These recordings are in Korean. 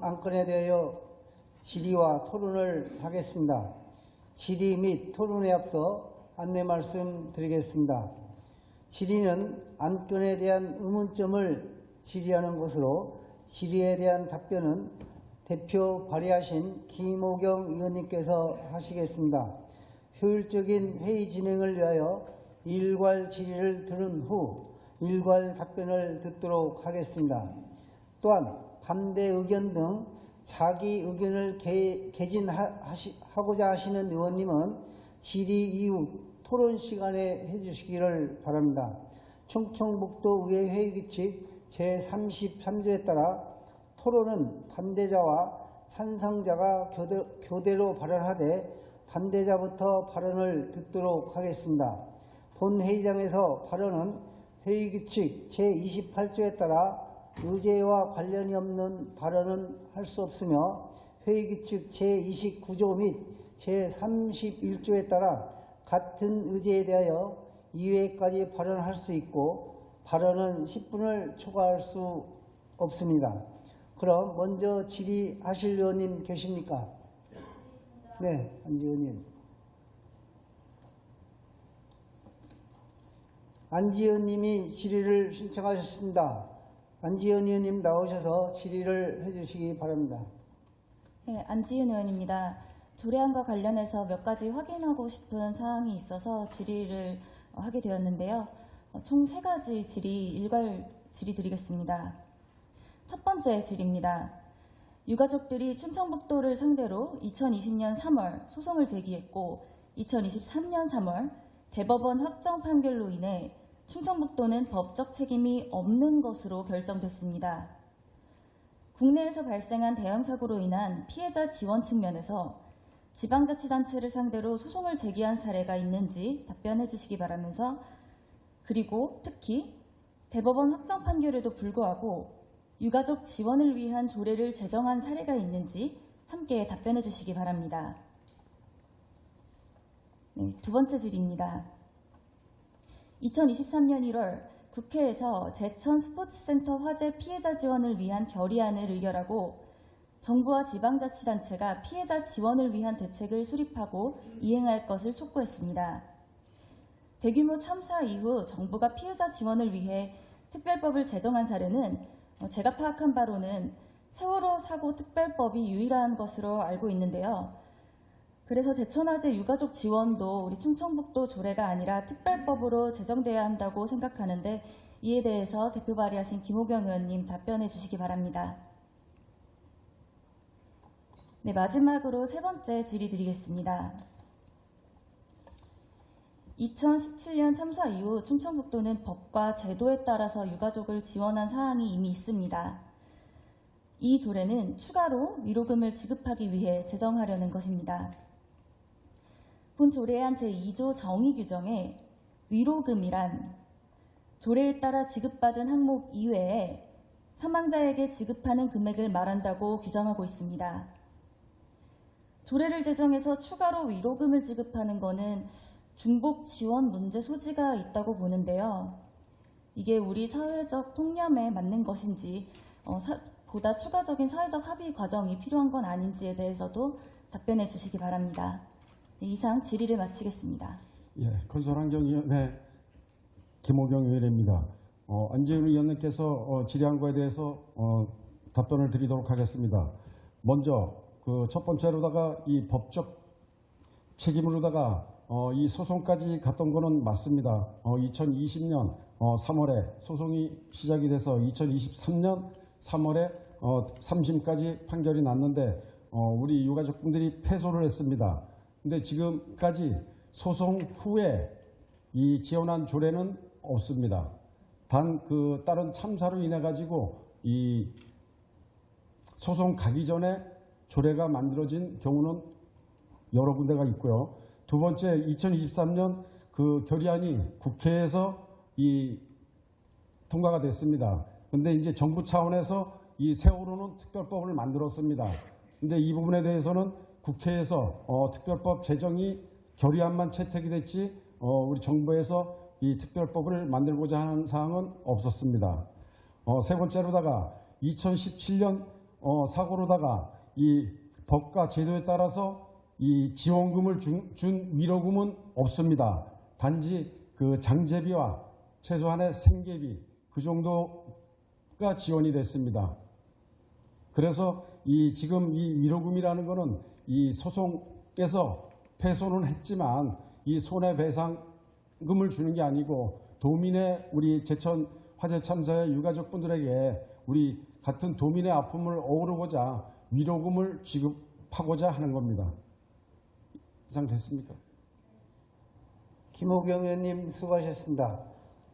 안건에 대하여 질의와 토론을 하겠습니다. 질의 및 토론에 앞서 안내 말씀드리겠습니다. 질의는 안건에 대한 의문점을 질의하는 것으로 질의에 대한 답변은 대표 발의하신 김호경 의원님께서 하시겠습니다. 효율적인 회의 진행을 위하여 일괄 질의를 들은 후 일괄 답변을 듣도록 하겠습니다. 또한 반대 의견 등 자기 의견을 개진하고자 하시는 의원님은 질의 이후 토론 시간에 해주시기를 바랍니다. 충청북도의회 회의규칙 제33조에 따라 토론은 반대자와 찬성자가 교대로 발언하되 반대자부터 발언을 듣도록 하겠습니다. 본 회의장에서 발언은 회의규칙 제28조에 따라 의제와 관련이 없는 발언은 할 수 없으며 회의규칙 제29조 및 제31조에 따라 같은 의제에 대하여 2회까지 발언할 수 있고 발언은 10분을 초과할 수 없습니다. 그럼 먼저 질의하실 의원님 계십니까? 네, 안지은님. 안지은 님이 질의를 신청하셨습니다. 안지은 의원님 나오셔서 질의를 해주시기 바랍니다. 네, 안지은 의원입니다. 조례안과 관련해서 몇 가지 확인하고 싶은 사항이 있어서 질의를 하게 되었는데요. 총 3가지 일괄 질의 드리겠습니다. 첫 번째 질의입니다. 유가족들이 충청북도를 상대로 2020년 3월 소송을 제기했고 2023년 3월 대법원 확정 판결로 인해 충청북도는 법적 책임이 없는 것으로 결정됐습니다. 국내에서 발생한 대형사고로 인한 피해자 지원 측면에서 지방자치단체를 상대로 소송을 제기한 사례가 있는지 답변해 주시기 바라면서, 그리고 특히 대법원 확정 판결에도 불구하고 유가족 지원을 위한 조례를 제정한 사례가 있는지 함께 답변해 주시기 바랍니다. 네, 두 번째 질의입니다. 2023년 1월 국회에서 제천 스포츠센터 화재 피해자 지원을 위한 결의안을 의결하고 정부와 지방자치단체가 피해자 지원을 위한 대책을 수립하고 이행할 것을 촉구했습니다. 대규모 참사 이후 정부가 피해자 지원을 위해 특별법을 제정한 사례는 제가 파악한 바로는 세월호 사고 특별법이 유일한 것으로 알고 있는데요. 그래서 제천화재 유가족 지원도 우리 충청북도 조례가 아니라 특별법으로 제정돼야 한다고 생각하는데, 이에 대해서 대표 발의하신 김호경 의원님 답변해 주시기 바랍니다. 네, 마지막으로 3번째 질의 드리겠습니다. 2017년 참사 이후 충청북도는 법과 제도에 따라서 유가족을 지원한 사항이 이미 있습니다. 이 조례는 추가로 위로금을 지급하기 위해 제정하려는 것입니다. 본 조례의 한 제2조 정의 규정에 위로금이란 조례에 따라 지급받은 항목 이외에 사망자에게 지급하는 금액을 말한다고 규정하고 있습니다. 조례를 제정해서 추가로 위로금을 지급하는 것은 중복 지원 문제 소지가 있다고 보는데요. 이게 우리 사회적 통념에 맞는 것인지 보다 추가적인 사회적 합의 과정이 필요한 건 아닌지에 대해서도 답변해 주시기 바랍니다. 네, 이상 질의를 마치겠습니다. 예, 건설환경위원회 김호경 의원입니다. 안지은 의원님께서 질의한 거에 대해서 답변을 드리도록 하겠습니다. 먼저 그 첫 번째로다가 이 법적 책임으로다가 이 소송까지 갔던 거는 맞습니다. 2020년 3월에 소송이 시작이 돼서 2023년 3월에 3심까지 판결이 났는데 우리 유가족분들이 패소를 했습니다. 근데 지금까지 소송 후에 이 지원한 조례는 없습니다. 단 그 다른 참사로 인해 가지고 이 소송 가기 전에 조례가 만들어진 경우는 여러 군데가 있고요. 두 번째, 2023년 그 결의안이 국회에서 통과가 됐습니다. 근데 이제 정부 차원에서 이 세월호는 특별법을 만들었습니다. 근데 이 부분에 대해서는 국회에서 특별법 제정이 결의안만 채택이 됐지 우리 정부에서 이 특별법을 만들고자 하는 사항은 없었습니다. 세 번째로다가 2017년 사고로다가 이 법과 제도에 따라서 이 지원금을 준 위로금은 없습니다. 단지 그 장제비와 최소한의 생계비 그 정도가 지원이 됐습니다. 그래서 지금 이 위로금이라는 것은 이 소송에서 패소는 했지만 이 손해배상금을 주는 게 아니고 도민의 우리 제천 화재 참사의 유가족분들에게 우리 같은 도민의 아픔을 어우르고자 위로금을 지급하고자 하는 겁니다. 이상 됐습니까? 김호경 의원님 수고하셨습니다.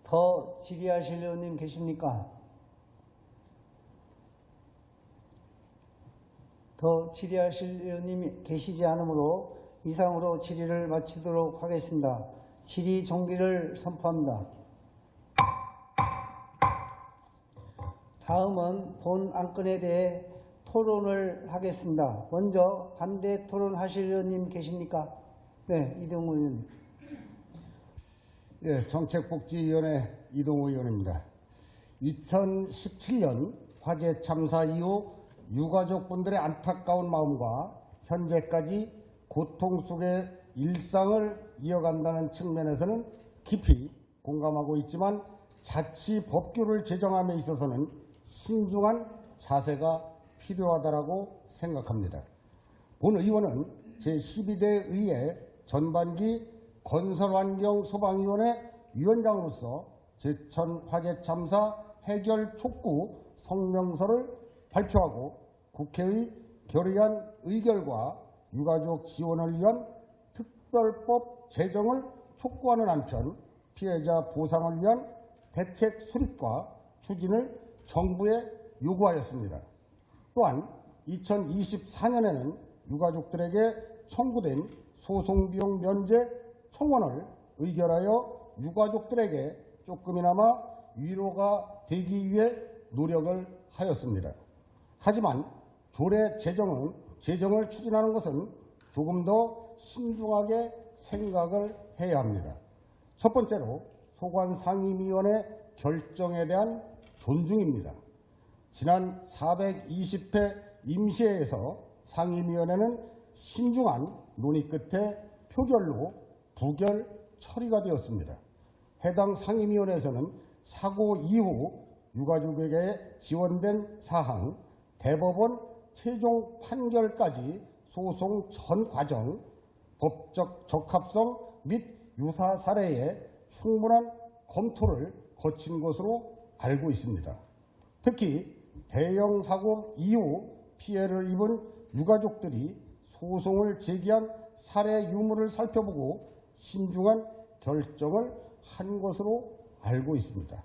더 질의하실 의원님 계십니까? 더 질의하실 의원님이 계시지 않으므로 이상으로 질의를 마치도록 하겠습니다. 질의 종기를 선포합니다. 다음은 본 안건에 대해 토론을 하겠습니다. 먼저 반대 토론하실 의원님 계십니까? 네, 이동우 의원님. 예, 정책복지위원회 이동우 의원입니다. 2017년 화재 참사 이후 유가족분들의 안타까운 마음과 현재까지 고통 속의 일상을 이어간다는 측면에서는 깊이 공감하고 있지만 자치 법규를 제정함에 있어서는 신중한 자세가 필요하다고 생각합니다. 본 의원은 제12대 의회 전반기 건설환경소방위원회 위원장으로서 제천 화재 참사 해결 촉구 성명서를 발표하고 국회의 결의안 의결과 유가족 지원을 위한 특별법 제정을 촉구하는 한편 피해자 보상을 위한 대책 수립과 추진을 정부에 요구하였습니다. 또한 2024년에는 유가족들에게 청구된 소송비용 면제 청원을 의결하여 유가족들에게 조금이나마 위로가 되기 위해 노력을 하였습니다. 하지만 조례 제정을 추진하는 것은 조금 더 신중하게 생각을 해야 합니다. 첫 번째로 소관상임위원회 결정에 대한 존중입니다. 지난 420회 임시회에서 상임위원회는 신중한 논의 끝에 표결로 부결 처리가 되었습니다. 해당 상임위원회에서는 사고 이후 유가족에게 지원된 사항, 대법원 최종 판결까지 소송 전 과정, 법적 적합성 및 유사 사례에 충분한 검토를 거친 것으로 알고 있습니다. 특히 대형 사고 이후 피해를 입은 유가족들이 소송을 제기한 사례 유무를 살펴보고 신중한 결정을 한 것으로 알고 있습니다.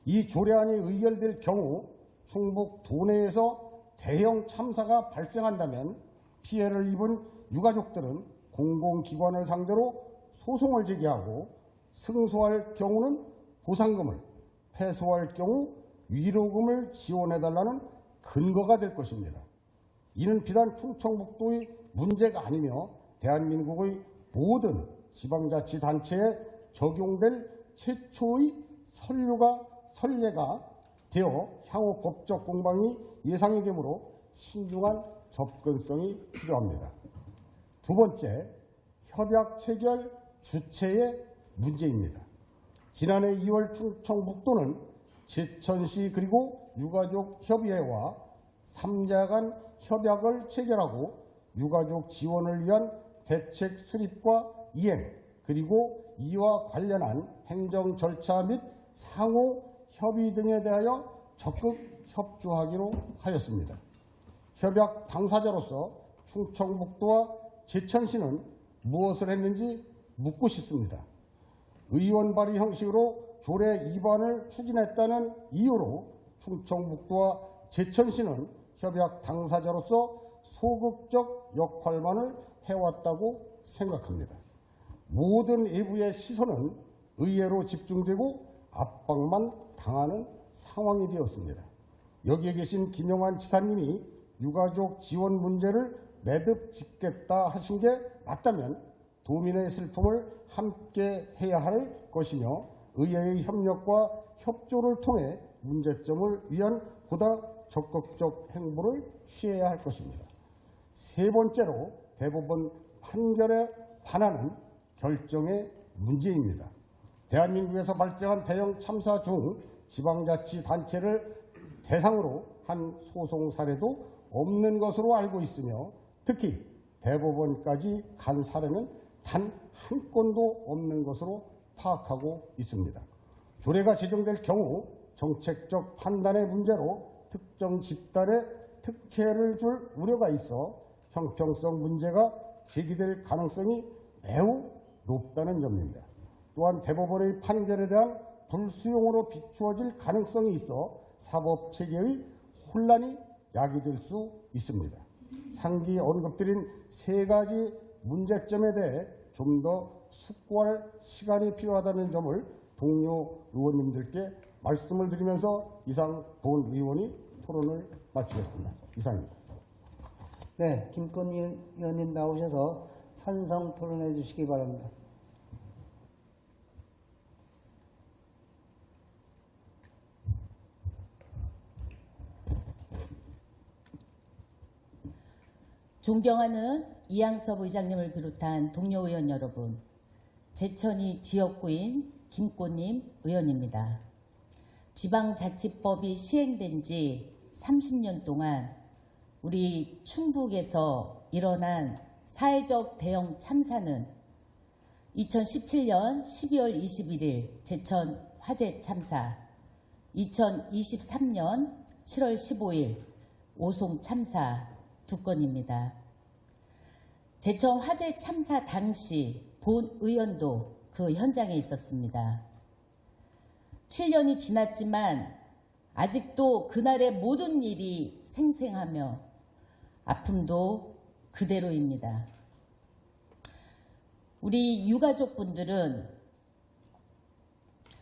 이 조례안이 의결될 경우 충북 도내에서 대형 참사가 발생한다면 피해를 입은 유가족들은 공공기관을 상대로 소송을 제기하고 승소할 경우는 보상금을, 패소할 경우 위로금을 지원해달라는 근거가 될 것입니다. 이는 비단 충청북도의 문제가 아니며 대한민국의 모든 지방자치단체에 적용될 최초의 선례가 되어 향후 법적 공방이 예상이 되므로 신중한 접근성이 필요합니다. 두 번째, 협약 체결 주체의 문제입니다. 지난해 2월 충청북도는 제천시 그리고 유가족협의회와 3자 간 협약을 체결하고 유가족 지원을 위한 대책 수립과 이행 그리고 이와 관련한 행정 절차 및 상호 협의 등에 대하여 적극 협조하기로 하였습니다. 협약 당사자로서 충청북도와 제천시는 무엇을 했는지 묻고 싶습니다. 의원 발의 형식으로 조례 위반을 추진했다는 이유로 충청북도와 제천시는 협약 당사자로서 소극적 역할만을 해왔다고 생각합니다. 모든 외부의 시선은 의회로 집중되고 압박만 당하는 상황이 되었습니다. 여기에 계신 김영환 지사님이 유가족 지원 문제를 매듭 짓겠다 하신 게 맞다면 도민의 슬픔을 함께 해야 할 것이며 의회의 협력과 협조를 통해 문제점을 위한 보다 적극적 행보를 취해야 할 것입니다. 세 번째로 대법원 판결에 반하는 결정의 문제입니다. 대한민국에서 발생한 대형 참사 중 지방자치단체를 대상으로 한 소송 사례도 없는 것으로 알고 있으며 특히 대법원까지 간 사례는 단 한 건도 없는 것으로 파악하고 있습니다. 조례가 제정될 경우 정책적 판단의 문제로 특정 집단에 특혜를 줄 우려가 있어 형평성 문제가 제기될 가능성이 매우 높다는 점입니다. 또한 대법원의 판결에 대한 불수용으로 비추어질 가능성이 있어 사법체계의 혼란이 야기될 수 있습니다. 상기 언급드린 세 가지 문제점에 대해 좀 더 숙고할 시간이 필요하다는 점을 동료 의원님들께 말씀을 드리면서 이상 본 의원이 토론을 마치겠습니다. 이상입니다. 네, 김건희 의원님 나오셔서 찬성 토론해 주시기 바랍니다. 존경하는 이양섭 의장님을 비롯한 동료 의원 여러분, 제천이 지역구인 김꽃님 의원입니다. 지방자치법이 시행된 지 30년 동안 우리 충북에서 일어난 사회적 대형 참사는 2017년 12월 21일 제천 화재 참사, 2023년 7월 15일 오송 참사 두 건입니다. 제천 화재 참사 당시 본 의원도 그 현장에 있었습니다. 7년이 지났지만 아직도 그날의 모든 일이 생생하며 아픔도 그대로입니다. 우리 유가족분들은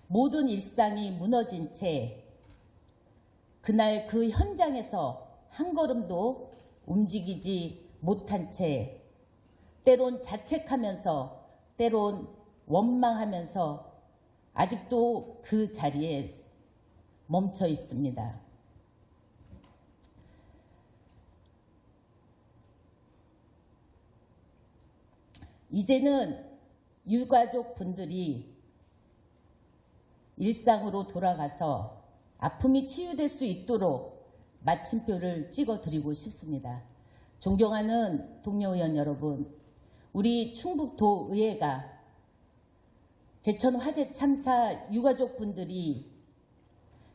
모든 일상이 무너진 채 그날 그 현장에서 한 걸음도 움직이지 못한 채 때론 자책하면서 때론 원망하면서 아직도 그 자리에 멈춰 있습니다. 이제는 유가족 분들이 일상으로 돌아가서 아픔이 치유될 수 있도록 마침표를 찍어드리고 싶습니다. 존경하는 동료 의원 여러분, 우리 충북도의회가 제천 화재 참사 유가족 분들이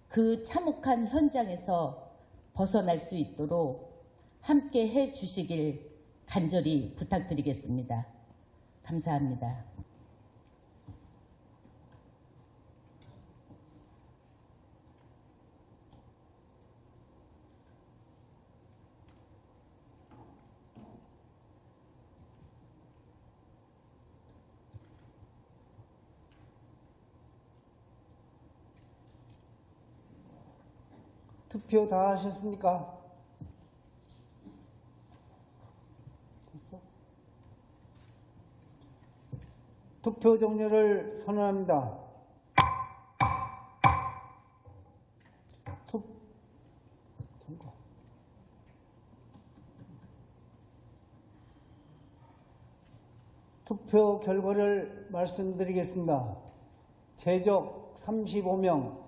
그 참혹한 현장에서 벗어날 수 있도록 함께 해 주시길 간절히 부탁드리겠습니다. 감사합니다. 투표 다 하셨습니까? 됐어? 투표 종료를 선언합니다. 투표 결과를 말씀드리겠습니다. 제적 35명,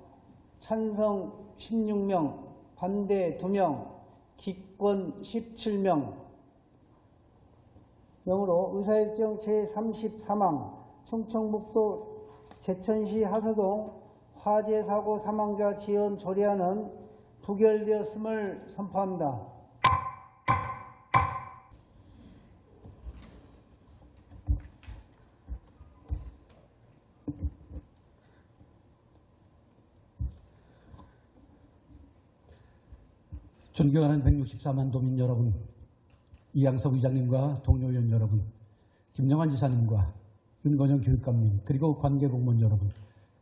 찬성 16명, 반대 2명, 기권 17명. 영으로 의사일정 제34망 충청북도 제천시 하서동 화재 사고 사망자 지원 조례안은 부결되었음을 선포합니다. 존경하는 164만 도민 여러분, 이양섭 의장님과 동료 의원 여러분, 김영환 지사님과 윤건영 교육감님, 그리고 관계공무원 여러분,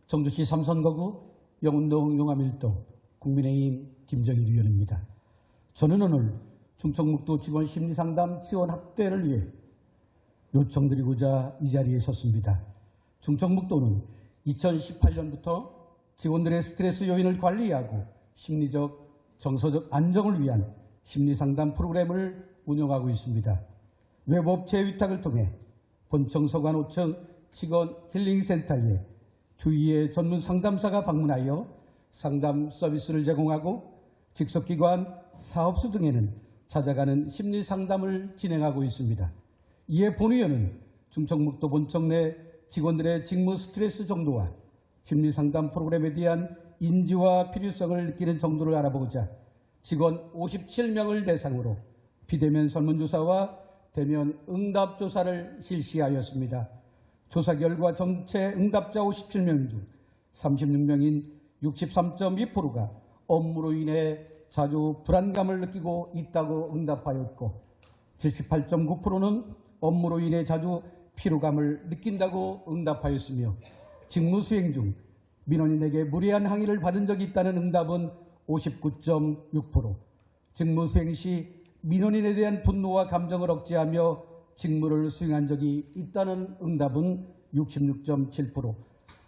청주시 삼선거구 영운동 용암일동 국민의힘 김정일 의원입니다. 저는 오늘 충청북도 기본 심리상담 지원 확대를 위해 요청드리고자 이 자리에 섰습니다. 충청북도는 2018년부터 직원들의 스트레스 요인을 관리하고 심리적 정서적 안정을 위한 심리상담 프로그램을 운영하고 있습니다. 외부 업체 위탁을 통해 본청 서관 5층 직원 힐링센터에 주위의 전문 상담사가 방문하여 상담 서비스를 제공하고 직속기관, 사업소 등에는 찾아가는 심리상담을 진행하고 있습니다. 이에 본 의원은 충청북도 본청 내 직원들의 직무 스트레스 정도와 심리상담 프로그램에 대한 인지와 필요성을 느끼는 정도를 알아보고자 직원 57명을 대상으로 비대면 설문조사와 대면 응답조사를 실시하였습니다. 조사 결과 전체 응답자 57명 중 36명인 63.2%가 업무로 인해 자주 불안감을 느끼고 있다고 응답하였고 78.9%는 업무로 인해 자주 피로감을 느낀다고 응답하였으며 직무 수행 중 민원인에게 무리한 항의를 받은 적이 있다는 응답은 59.6%, 직무 수행 시 민원인에 대한 분노와 감정을 억제하며 직무를 수행한 적이 있다는 응답은 66.7%,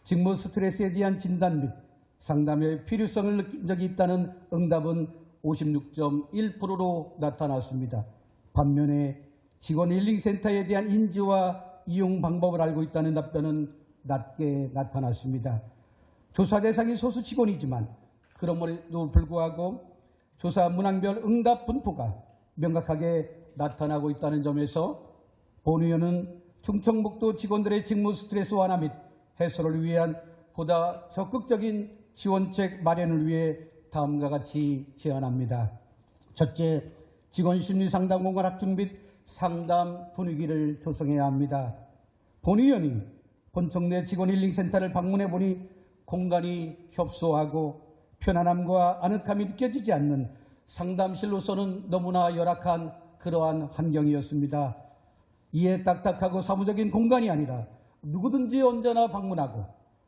직무 스트레스에 대한 진단 및 상담의 필요성을 느낀 적이 있다는 응답은 56.1%로 나타났습니다. 반면에 직원 힐링센터에 대한 인지와 이용 방법을 알고 있다는 답변은 낮게 나타났습니다. 조사 대상이 소수 직원이지만 그럼에도 불구하고 조사 문항별 응답 분포가 명확하게 나타나고 있다는 점에서 본 의원은 충청북도 직원들의 직무 스트레스 완화 및 해소를 위한 보다 적극적인 지원책 마련을 위해 다음과 같이 제안합니다. 첫째, 직원 심리 상담 공간 확충 및 상담 분위기를 조성해야 합니다. 본 의원이 본청 내 직원 힐링센터를 방문해 보니 공간이 협소하고 편안함과 아늑함이 느껴지지 않는 상담실로서는 너무나 열악한 그러한 환경이었습니다. 이에 딱딱하고 사무적인 공간이 아니라 누구든지 언제나 방문하고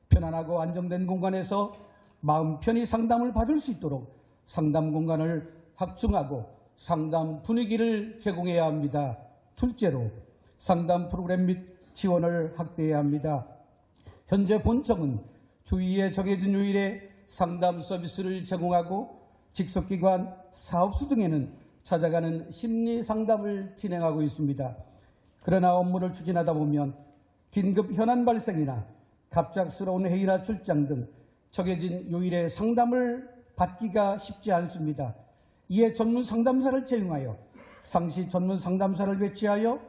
편안하고 안정된 공간에서 마음 편히 상담을 받을 수 있도록 상담 공간을 확충하고 상담 분위기를 제공해야 합니다. 둘째로 상담 프로그램 및 지원을 확대해야 합니다. 현재 본청은 주위에 정해진 요일에 상담 서비스를 제공하고 직속기관, 사업소 등에는 찾아가는 심리 상담을 진행하고 있습니다. 그러나 업무를 추진하다 보면 긴급 현안 발생이나 갑작스러운 회의나 출장 등 정해진 요일에 상담을 받기가 쉽지 않습니다. 이에 전문 상담사를 채용하여 상시 전문 상담사를 배치하여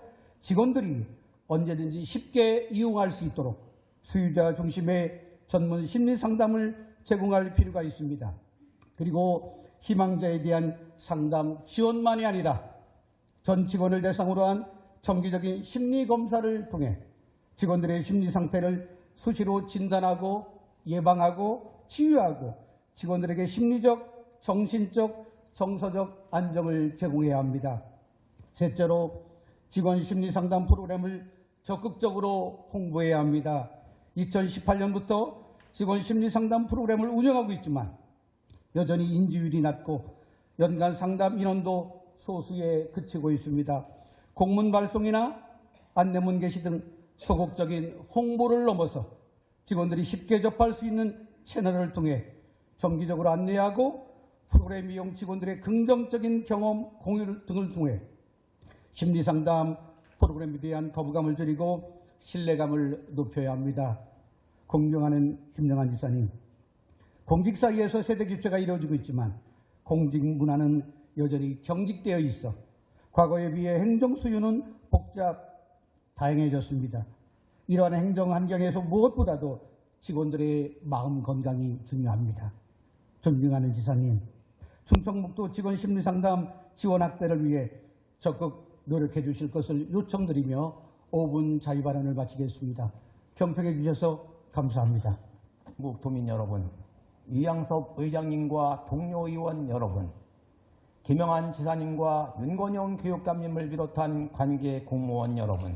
직원들이 언제든지 쉽게 이용할 수 있도록 수요자 중심의 전문 심리 상담을 제공할 필요가 있습니다. 그리고 희망자에 대한 상담 지원만이 아니라 전 직원을 대상으로 한 정기적인 심리 검사를 통해 직원들의 심리 상태를 수시로 진단하고 예방하고 치유하고 직원들에게 심리적, 정신적, 정서적 안정을 제공해야 합니다. 셋째로 직원 심리 상담 프로그램을 적극적으로 홍보해야 합니다. 2018년부터 직원 심리 상담 프로그램을 운영하고 있지만 여전히 인지율이 낮고 연간 상담 인원도 소수에 그치고 있습니다. 공문 발송이나 안내문 게시 등 소극적인 홍보를 넘어서 직원들이 쉽게 접할 수 있는 채널을 통해 정기적으로 안내하고 프로그램 이용 직원들의 긍정적인 경험 공유 등을 통해 심리상담 프로그램에 대한 거부감을 줄이고 신뢰감을 높여야 합니다. 공경하는 김영환 지사님, 공직 사이에서 세대 교체가 이루어지고 있지만 공직 문화는 여전히 경직되어 있어 과거에 비해 행정 수요는 다양해졌습니다. 이러한 행정 환경에서 무엇보다도 직원들의 마음 건강이 중요합니다. 존경하는 지사님, 충청북도 직원 심리상담 지원 확대를 위해 적극 노력해 주실 것을 요청드리며 5분 자유발언을 마치겠습니다. 경청해 주셔서 감사합니다. 국토민 여러분, 이양섭 의장님과 동료 의원 여러분, 김영환 지사님과 윤건영 교육감님을 비롯한 관계 공무원 여러분,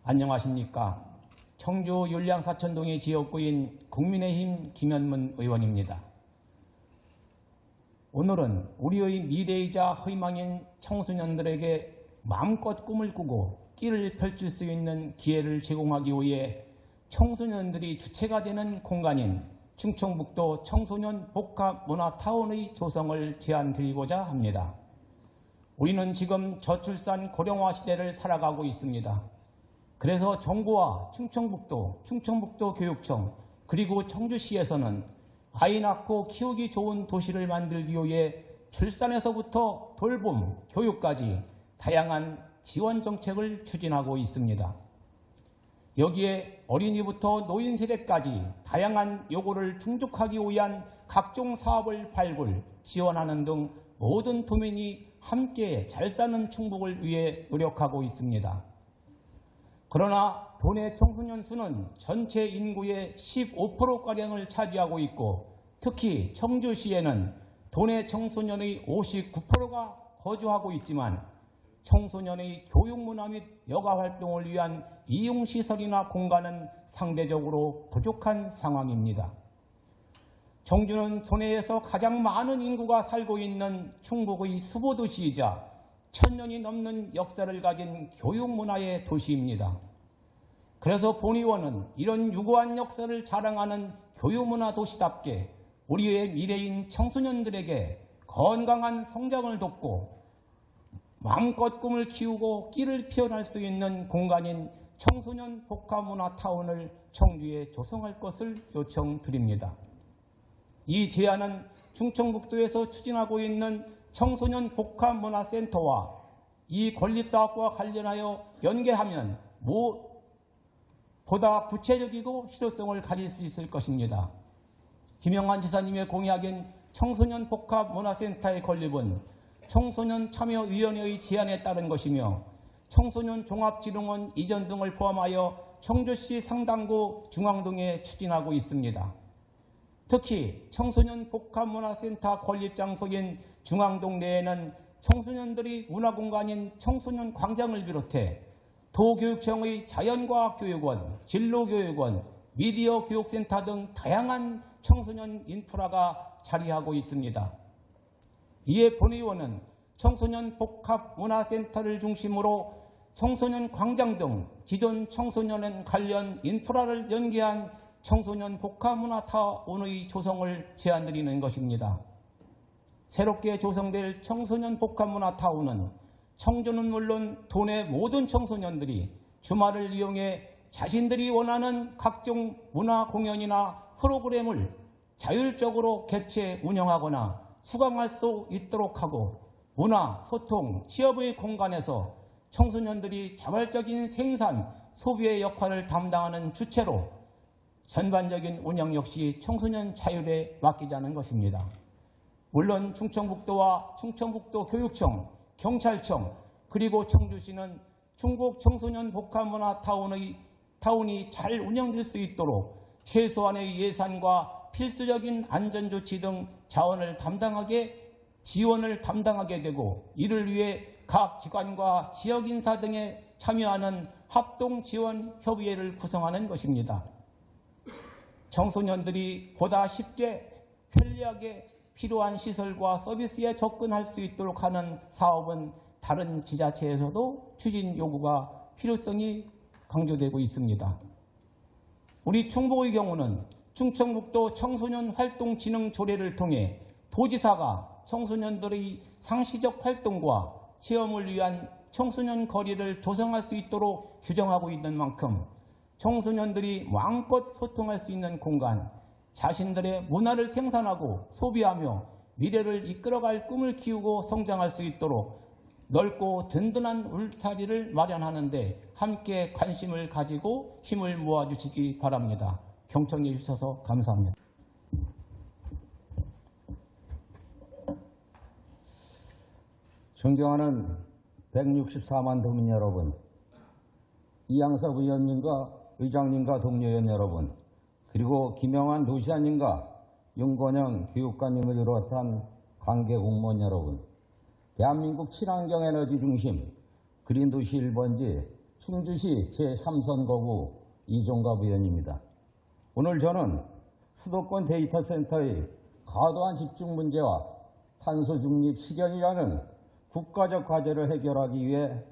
안녕하십니까? 청주 율량 사천동의 지역구인 국민의힘 김현문 의원입니다. 오늘은 우리의 미래이자 희망인 청소년들에게 마음껏 꿈을 꾸고 끼를 펼칠 수 있는 기회를 제공하기 위해 청소년들이 주체가 되는 공간인 충청북도 청소년 복합문화타운의 조성을 제안드리고자 합니다. 우리는 지금 저출산 고령화 시대를 살아가고 있습니다. 그래서 정부와 충청북도 교육청 그리고 청주시에서는 아이 낳고 키우기 좋은 도시를 만들기 위해 출산에서부터 돌봄, 교육까지 다양한 지원 정책을 추진하고 있습니다. 여기에 어린이부터 노인 세대까지 다양한 요구를 충족하기 위한 각종 사업을 발굴, 지원하는 등 모든 도민이 함께 잘 사는 충북을 위해 노력하고 있습니다. 그러나 도내 청소년 수는 전체 인구의 15%가량을 차지하고 있고 특히 청주시에는 도내 청소년의 59%가 거주하고 있지만 청소년의 교육문화 및 여가활동을 위한 이용시설이나 공간은 상대적으로 부족한 상황입니다. 청주는 도내에서 가장 많은 인구가 살고 있는 충북의 수보도시이자 1000년이 넘는 역사를 가진 교육문화의 도시입니다. 그래서 본의원은 이런 유구한 역사를 자랑하는 교육문화 도시답게 우리의 미래인 청소년들에게 건강한 성장을 돕고 마음껏 꿈을 키우고 끼를 피워날 수 있는 공간인 청소년 복합문화타운을 청주에 조성할 것을 요청드립니다. 이 제안은 충청북도에서 추진하고 있는 청소년 복합문화센터와 이 건립사업과 관련하여 연계하면 보다 구체적이고 실효성을 가질 수 있을 것입니다. 김영환 지사님의 공약인 청소년 복합문화센터의 건립은 청소년 참여위원회의 제안에 따른 것이며 청소년 종합지능원 이전 등을 포함하여 청주시 상당구 중앙동에 추진하고 있습니다. 특히 청소년 복합문화센터 건립 장소인 중앙동 내에는 청소년들이 문화공간인 청소년 광장을 비롯해 도교육청의 자연과학교육원, 진로교육원, 미디어 교육센터 등 다양한 청소년 인프라가 자리하고 있습니다. 이에 본의원은 청소년 복합문화센터를 중심으로 청소년 광장 등 기존 청소년 관련 인프라를 연계한 청소년 복합문화타운의 조성을 제안드리는 것입니다. 새롭게 조성될 청소년 복합문화타운은 청주는 물론 도내 모든 청소년들이 주말을 이용해 자신들이 원하는 각종 문화 공연이나 프로그램을 자율적으로 개최 운영하거나 수강할 수 있도록 하고 문화, 소통, 취업의 공간에서 청소년들이 자발적인 생산, 소비의 역할을 담당하는 주체로 전반적인 운영 역시 청소년 자율에 맡기자는 것입니다. 물론 충청북도와 충청북도 교육청, 경찰청 그리고 청주시는 충북 청소년 복합문화타운이 잘 운영될 수 있도록 최소한의 예산과 필수적인 안전조치 등 지원을 담당하게 되고 이를 위해 각 기관과 지역인사 등에 참여하는 합동지원협의회를 구성하는 것입니다. 청소년들이 보다 쉽게 편리하게 필요한 시설과 서비스에 접근할 수 있도록 하는 사업은 다른 지자체에서도 추진 요구가 필요성이 강조되고 있습니다. 우리 충북의 경우는 충청북도 청소년 활동 진흥 조례를 통해 도지사가 청소년들의 상시적 활동과 체험을 위한 청소년 거리를 조성할 수 있도록 규정하고 있는 만큼 청소년들이 마음껏 소통할 수 있는 공간, 자신들의 문화를 생산하고 소비하며 미래를 이끌어갈 꿈을 키우고 성장할 수 있도록 넓고 든든한 울타리를 마련하는 데 함께 관심을 가지고 힘을 모아주시기 바랍니다. 경청해 주셔서 감사합니다. 존경하는 164만 도민 여러분, 이양섭 의원님과 의장님과 동료의원 여러분, 그리고 김영환 도시장님과 윤건영 교육관님을 비롯한 관계 공무원 여러분, 대한민국 친환경 에너지 중심 그린도시 1번지 충주시 제3선거구 이종갑 의원입니다. 오늘 저는 수도권 데이터 센터의 과도한 집중 문제와 탄소 중립 실현이라는 국가적 과제를 해결하기 위해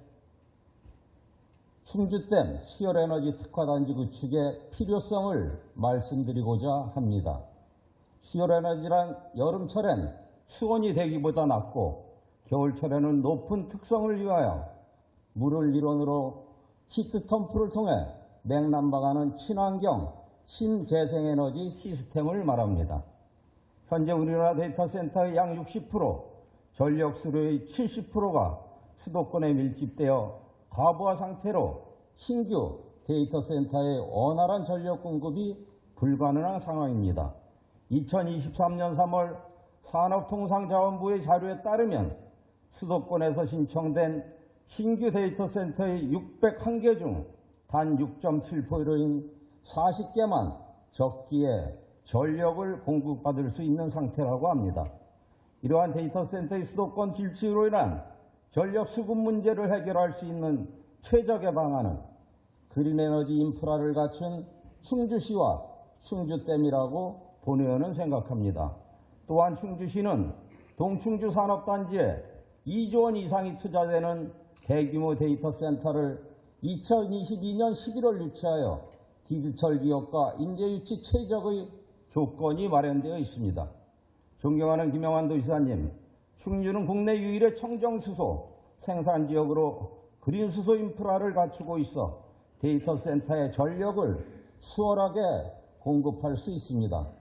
충주댐 수열에너지 특화단지 구축의 필요성을 말씀드리고자 합니다. 수열에너지란 여름철엔 수온이 되기보다 낮고 겨울철에는 높은 특성을 위하여 물을 일원으로 히트펌프를 통해 냉난방하는 친환경 신재생에너지 시스템을 말합니다. 현재 우리나라 데이터센터의 약 60%, 전력 수요의 70%가 수도권에 밀집되어 과부하 상태로 신규 데이터센터의 원활한 전력 공급이 불가능한 상황입니다. 2023년 3월 산업통상자원부의 자료에 따르면 수도권에서 신청된 신규 데이터센터의 601개 중 단 6.7%인 40개만 적기에 전력을 공급받을 수 있는 상태라고 합니다. 이러한 데이터센터의 수도권 질주로 인한 전력 수급 문제를 해결할 수 있는 최적의 방안은 그린에너지 인프라를 갖춘 충주시와 충주댐이라고 본 의원은 생각합니다. 또한 충주시는 동충주 산업단지에 2조 원 이상이 투자되는 대규모 데이터센터를 2022년 11월 유치하여 디지털 기업과 인재 유치 최적의 조건이 마련되어 있습니다. 존경하는 김영환 도지사님, 충주는 국내 유일의 청정수소 생산지역으로 그린수소 인프라를 갖추고 있어 데이터센터의 전력을 수월하게 공급할 수 있습니다.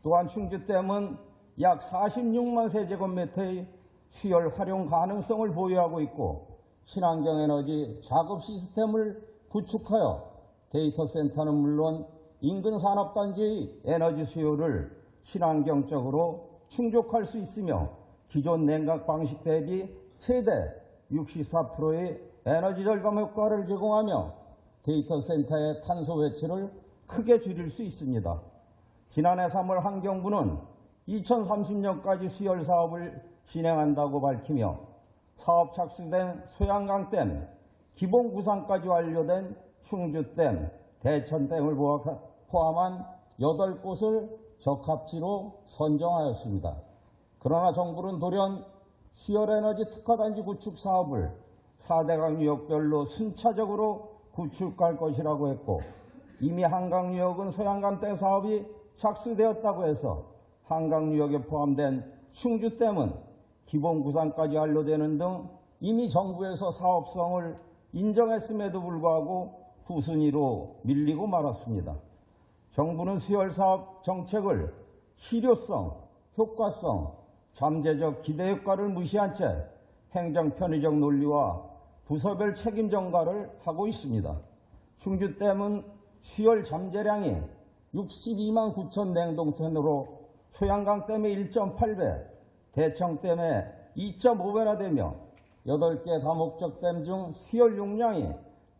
또한 충주댐은 약 46만 세제곱미터의 수열 활용 가능성을 보유하고 있고 친환경 에너지 작업 시스템을 구축하여 데이터센터는 물론 인근 산업단지의 에너지 수요를 친환경적으로 충족할 수 있으며 기존 냉각 방식 대비 최대 64%의 에너지 절감 효과를 제공하며 데이터센터의 탄소 배출을 크게 줄일 수 있습니다. 지난해 3월 환경부는 2030년까지 수열 사업을 진행한다고 밝히며 사업 착수된 소양강댐, 기본 구상까지 완료된 충주댐, 대천댐을 포함한 8곳을 적합지로 선정하였습니다. 그러나 정부는 돌연 수열에너지 특화단지 구축 사업을 4대강 유역별로 순차적으로 구축할 것이라고 했고 이미 한강유역은 소양강댐 사업이 착수되었다고 해서 한강유역에 포함된 충주댐은 기본 구상까지 완료되는 등 이미 정부에서 사업성을 인정했음에도 불구하고 후순위로 밀리고 말았습니다. 정부는 수열사업 정책을 실효성, 효과성, 잠재적 기대 효과를 무시한 채 행정 편의적 논리와 부서별 책임 전가를 하고 있습니다. 충주댐은 수열 잠재량이 62만 9천 냉동톤으로 소양강댐의 1.8배, 대청댐의 2.5배나 되며 8개 다목적댐 중 수열 용량이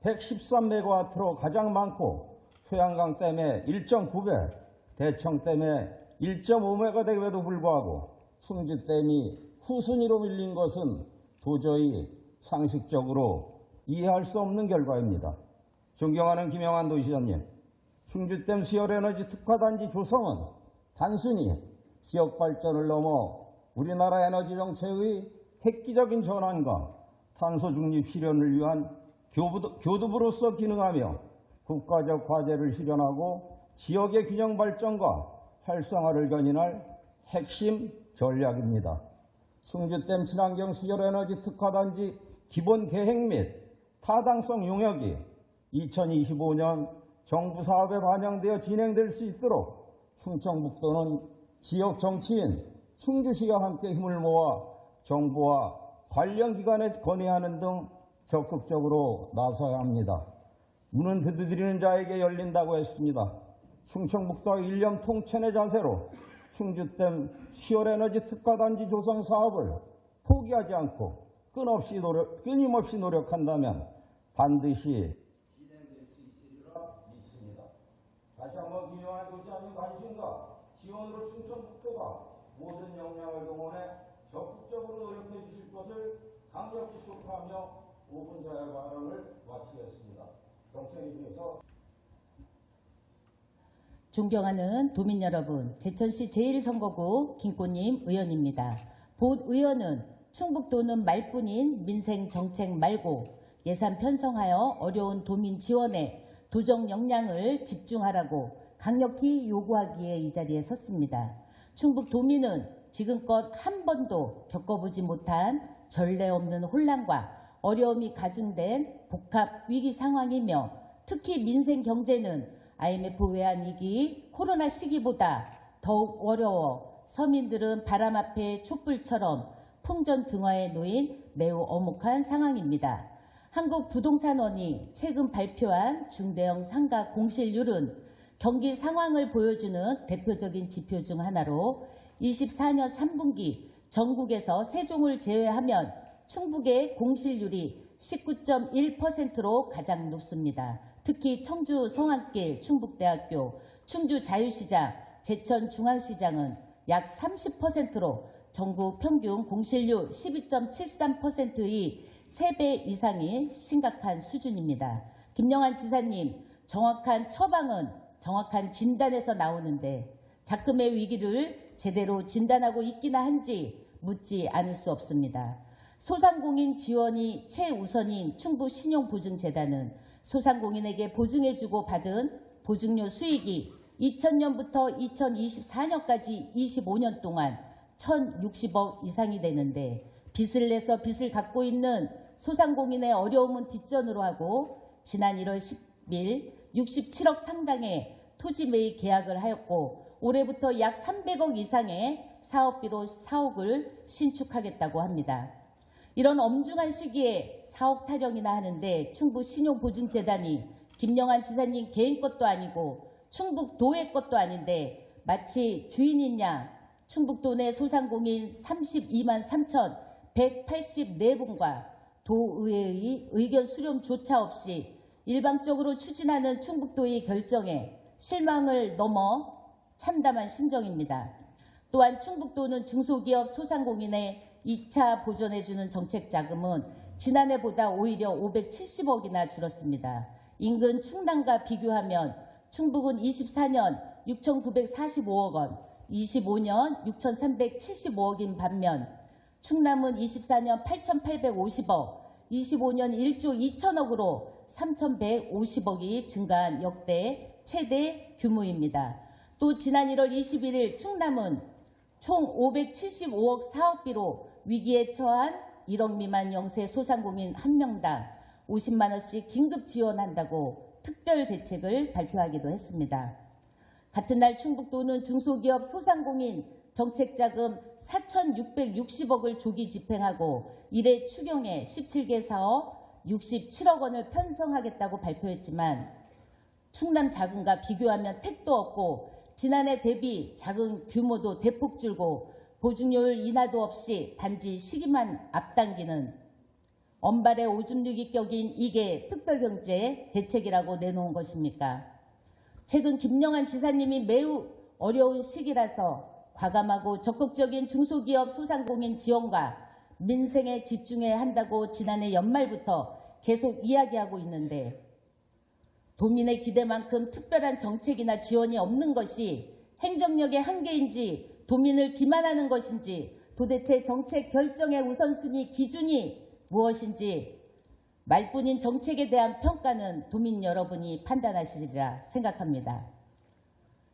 113메가와트로 가장 많고 소양강댐의 1.9배, 대청댐의 1.5메가 됨에도 불구하고 충주댐이 후순위로 밀린 것은 도저히 상식적으로 이해할 수 없는 결과입니다. 존경하는 김영환 도지사님, 충주댐 수열에너지 특화단지 조성은 단순히 지역 발전을 넘어 우리나라 에너지 정책의 획기적인 전환과 탄소 중립 실현을 위한 교두부로서 기능하며 국가적 과제를 실현하고 지역의 균형 발전과 활성화를 견인할 핵심 전략입니다. 충주댐 친환경 수열에너지 특화단지 기본 계획 및 타당성 용역이 2025년 정부 사업에 반영되어 진행될 수 있도록 충청북도는 지역 정치인 충주시와 함께 힘을 모아 정부와 관련 기관에 건의하는 등 적극적으로 나서야 합니다. 문은 두드리는 자에게 열린다고 했습니다. 충청북도와 일념 통천의 자세로 충주댐 수열에너지 특화단지 조성 사업을 포기하지 않고 끊임없이 노력한다면 반드시 진행될 수 있으리라 믿습니다. 다시 한번 김영환 도지사님 관심과 지원으로 충청북도가 모든 역량을 동원해 적극적으로 노력해 주실 것을 강력히 촉구하며 5분 자유 발언을 마치겠습니다. 정책위 중에서 존경하는 도민 여러분, 제천시 제1선거구 김꽃님 의원입니다. 본 의원은 충북도는 말뿐인 민생 정책 말고 예산 편성하여 어려운 도민 지원에 도정 역량을 집중하라고 강력히 요구하기에 이 자리에 섰습니다. 충북도민은 지금껏 한 번도 겪어보지 못한 전례 없는 혼란과 어려움이 가중된 복합 위기 상황이며 특히 민생 경제는 IMF 외환위기, 코로나 시기보다 더욱 어려워 서민들은 바람 앞에 촛불처럼 풍전등화에 놓인 매우 엄혹한 상황입니다. 한국부동산원이 최근 발표한 중대형 상가 공실률은 경기 상황을 보여주는 대표적인 지표 중 하나로 24년 3분기 전국에서 세종을 제외하면 충북의 공실률이 19.1%로 가장 높습니다. 특히 청주 성안길 충북대학교, 충주 자유시장, 제천 중앙시장은 약 30%로 전국 평균 공실률 12.73%의 3배 이상이 심각한 수준입니다. 김영환 지사님, 정확한 처방은 정확한 진단에서 나오는데 작금의 위기를 제대로 진단하고 있기나 한지 묻지 않을 수 없습니다. 소상공인 지원이 최우선인 충북신용보증재단은 소상공인에게 보증해주고 받은 보증료 수익이 2000년부터 2024년까지 25년 동안 1,060억 이상이 되는데 빚을 내서 빚을 갚고 있는 소상공인의 어려움은 뒷전으로 하고 지난 1월 10일 67억 상당의 토지 매입 계약을 하였고 올해부터 약 300억 이상의 사업비로 사옥을 신축하겠다고 합니다. 이런 엄중한 시기에 사옥 타령이나 하는데 충북신용보증재단이 김영환 지사님 개인 것도 아니고 충북도의 것도 아닌데 마치 주인인 양 충북도 내 소상공인 32만 3,184분과 도의회의 의견 수렴조차 없이 일방적으로 추진하는 충북도의 결정에 실망을 넘어 참담한 심정입니다. 또한 충북도는 중소기업 소상공인의 2차 보전해주는 정책 자금은 지난해보다 오히려 570억이나 줄었습니다. 인근 충남과 비교하면 충북은 24년 6,945억 원, 25년 6,375억인 반면 충남은 24년 8,850억, 25년 1조 2천억으로 3,150억이 증가한 역대 최대 규모입니다. 또 지난 1월 21일 충남은 총 575억 사업비로 위기에 처한 1억 미만 영세 소상공인 1명당 50만 원씩 긴급 지원한다고 특별 대책을 발표하기도 했습니다. 같은 날 충북도는 중소기업 소상공인 정책자금 4,660억을 조기 집행하고 이래 추경에 17개 사업 67억 원을 편성하겠다고 발표했지만 충남 자금과 비교하면 택도 없고 지난해 대비 자금 규모도 대폭 줄고 보증료율 인하도 없이 단지 시기만 앞당기는 언발의 오줌 누기 격인 이게 특별경제 대책이라고 내놓은 것입니까? 최근 김영환 지사님이 매우 어려운 시기라서 과감하고 적극적인 중소기업 소상공인 지원과 민생에 집중해야 한다고 지난해 연말부터 계속 이야기하고 있는데 도민의 기대만큼 특별한 정책이나 지원이 없는 것이 행정력의 한계인지 도민을 기만하는 것인지 도대체 정책 결정의 우선순위 기준이 무엇인지 말뿐인 정책에 대한 평가는 도민 여러분이 판단하시리라 생각합니다.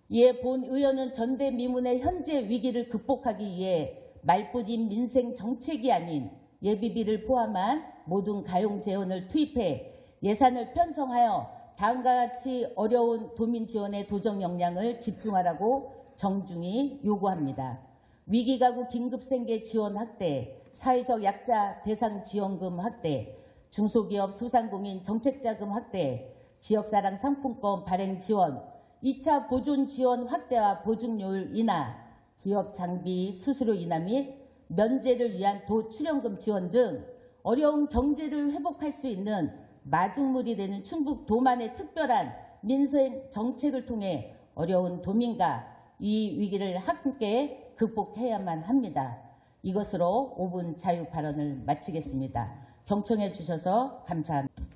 이에 본 의원은 전대미문의 현재 위기를 극복하기 위해 말뿐인 민생 정책이 아닌 예비비를 포함한 모든 가용 재원을 투입해 예산을 편성하여 다음과 같이 어려운 도민 지원의 도정 역량을 집중하라고 정중히 요구합니다. 위기가구 긴급생계 지원 확대, 사회적 약자 대상 지원금 확대, 중소기업 소상공인 정책자금 확대, 지역사랑 상품권 발행 지원, 2차 보존 지원 확대와 보증료율 인하, 기업 장비 수수료 인하 및 면제를 위한 도출연금 지원 등 어려운 경제를 회복할 수 있는 마중물이 되는 충북도만의 특별한 민생 정책을 통해 어려운 도민과 이 위기를 함께 극복해야만 합니다. 이것으로 5분 자유 발언을 마치겠습니다. 경청해 주셔서 감사합니다.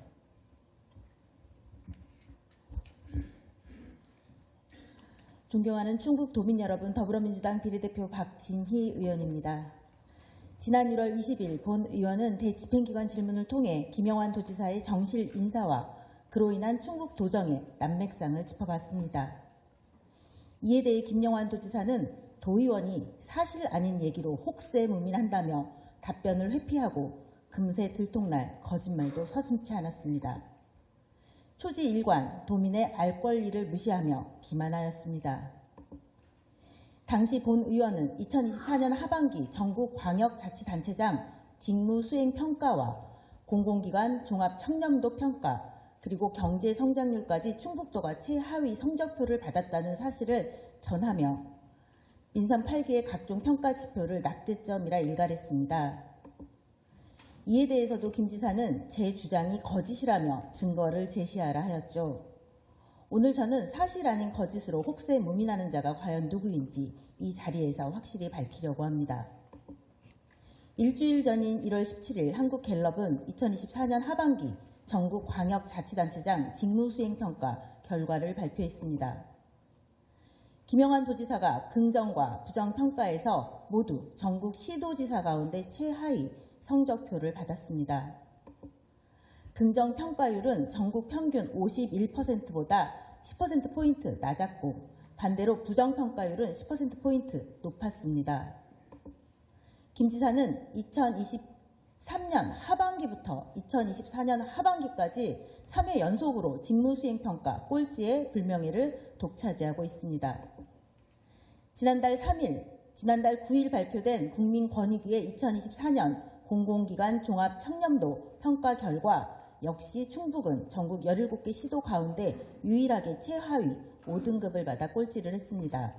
존경하는 충북도민 여러분, 더불어민주당 비례대표 박진희 의원입니다. 지난 1월 20일 본 의원은 대집행기관 질문을 통해 김영환 도지사의 정실 인사와 그로 인한 충북 도정의 난맥상을 짚어봤습니다. 이에 대해 김영환 도지사는 도의원이 사실 아닌 얘기로 혹세무민한다며 답변을 회피하고 금세 들통날 거짓말도 서슴지 않았습니다. 초지일관 도민의 알 권리를 무시하며 기만하였습니다. 당시 본 의원은 2024년 하반기 전국 광역자치단체장 직무수행평가와 공공기관 종합청렴도 평가 그리고 경제성장률까지 충북도가 최하위 성적표를 받았다는 사실을 전하며 민선 8기의 각종 평가 지표를 낙제점이라 일갈했습니다. 이에 대해서도 김 지사는 제 주장이 거짓이라며 증거를 제시하라 하였죠. 오늘 저는 사실 아닌 거짓으로 혹세무민하는 자가 과연 누구인지 이 자리에서 확실히 밝히려고 합니다. 일주일 전인 1월 17일 한국갤럽은 2024년 하반기 전국 광역자치단체장 직무수행평가 결과를 발표했습니다. 김영환 도지사가 긍정과 부정평가에서 모두 전국 시도지사 가운데 최하위 성적표를 받았습니다. 긍정평가율은 전국 평균 51%보다 10%포인트 낮았고 반대로 부정평가율은 10%포인트 높았습니다. 김 지사는 2023년 하반기부터 2024년 하반기까지 3회 연속으로 직무수행평가 꼴찌의 불명예를 독차지하고 있습니다. 지난달 9일 발표된 국민권익위의 2024년 공공기관 종합청렴도 평가 결과 역시 충북은 전국 17개 시도 가운데 유일하게 최하위 5등급을 받아 꼴찌를 했습니다.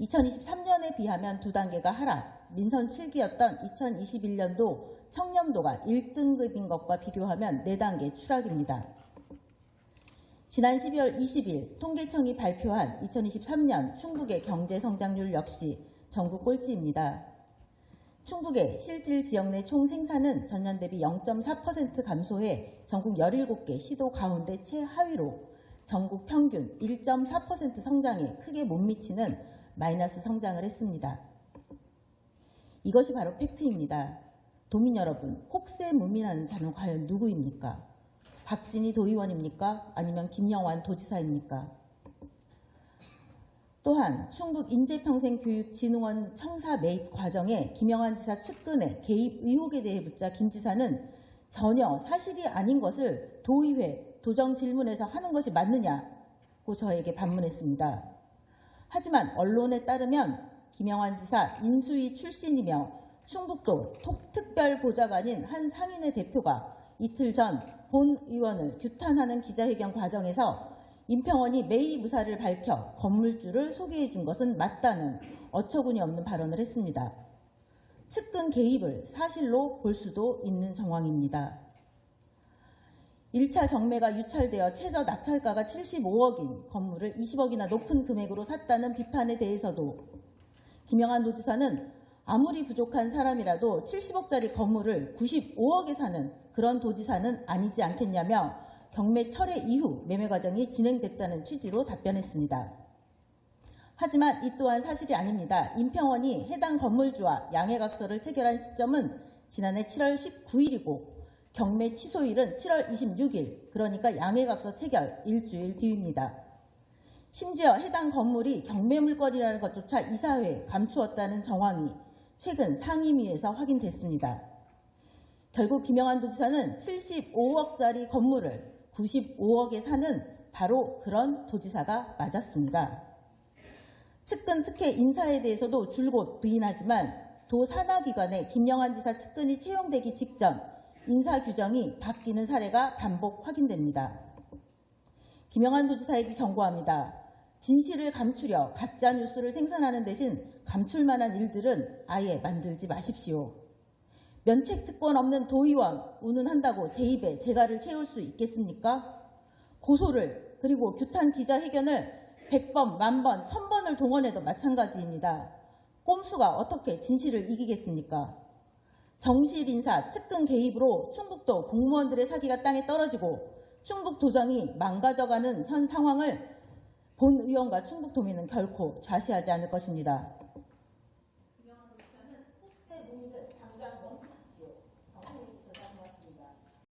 2023년에 비하면 2단계가 하락, 민선 7기였던 2021년도 청렴도가 1등급인 것과 비교하면 4단계 추락입니다. 지난 12월 20일 통계청이 발표한 2023년 충북의 경제성장률 역시 전국 꼴찌입니다. 충북의 실질 지역 내 총 생산은 전년 대비 0.4% 감소해 전국 17개 시도 가운데 최하위로 전국 평균 1.4% 성장에 크게 못 미치는 마이너스 성장을 했습니다. 이것이 바로 팩트입니다. 도민 여러분, 혹세무민하는 자는 과연 누구입니까? 박진희 도의원입니까? 아니면 김영환 도지사입니까? 또한 충북 인재평생교육진흥원 청사 매입 과정에 김영환 지사 측근의 개입 의혹에 대해 묻자 김 지사는 전혀 사실이 아닌 것을 도의회 도정 질문에서 하는 것이 맞느냐고 저에게 반문했습니다. 하지만 언론에 따르면 김영환 지사 인수위 출신이며 충북도 특별보좌관인 한 상인의 대표가 이틀 전 본 의원을 규탄하는 기자회견 과정에서 임평원이 매입 의사를 밝혀 건물주를 소개해 준 것은 맞다는 어처구니 없는 발언을 했습니다. 측근 개입을 사실로 볼 수도 있는 정황입니다. 1차 경매가 유찰되어 최저 낙찰가가 75억인 건물을 20억이나 높은 금액으로 샀다는 비판에 대해서도 김영환 도지사는 아무리 부족한 사람이라도 70억짜리 건물을 95억에 사는 그런 도지사는 아니지 않겠냐며 경매 철회 이후 매매 과정이 진행됐다는 취지로 답변했습니다. 하지만 이 또한 사실이 아닙니다. 임평원이 해당 건물주와 양해각서를 체결한 시점은 지난해 7월 19일이고 경매 취소일은 7월 26일, 그러니까 양해각서 체결 일주일 뒤입니다. 심지어 해당 건물이 경매 물건이라는 것조차 이사회에 감추었다는 정황이 최근 상임위에서 확인됐습니다. 결국 김영환 도지사는 75억짜리 건물을 95억에 사는 바로 그런 도지사가 맞았습니다. 측근 특혜 인사에 대해서도 줄곧 부인하지만 도 산하기관에 김영환 지사 측근이 채용되기 직전 인사 규정이 바뀌는 사례가 반복 확인됩니다. 김영환 도지사에게 경고합니다. 진실을 감추려 가짜 뉴스를 생산하는 대신 감출 만한 일들은 아예 만들지 마십시오. 면책 특권 없는 도의원 운운한다고 제 입에 재갈을 채울 수 있겠습니까? 고소를 그리고 규탄 기자회견을 100번, 1000번, 1000번을 동원해도 마찬가지입니다. 꼼수가 어떻게 진실을 이기겠습니까? 정실 인사, 측근 개입으로 충북도 공무원들의 사기가 땅에 떨어지고 충북도정이 망가져가는 현 상황을 본 의원과 충북도민은 결코 좌시하지 않을 것입니다.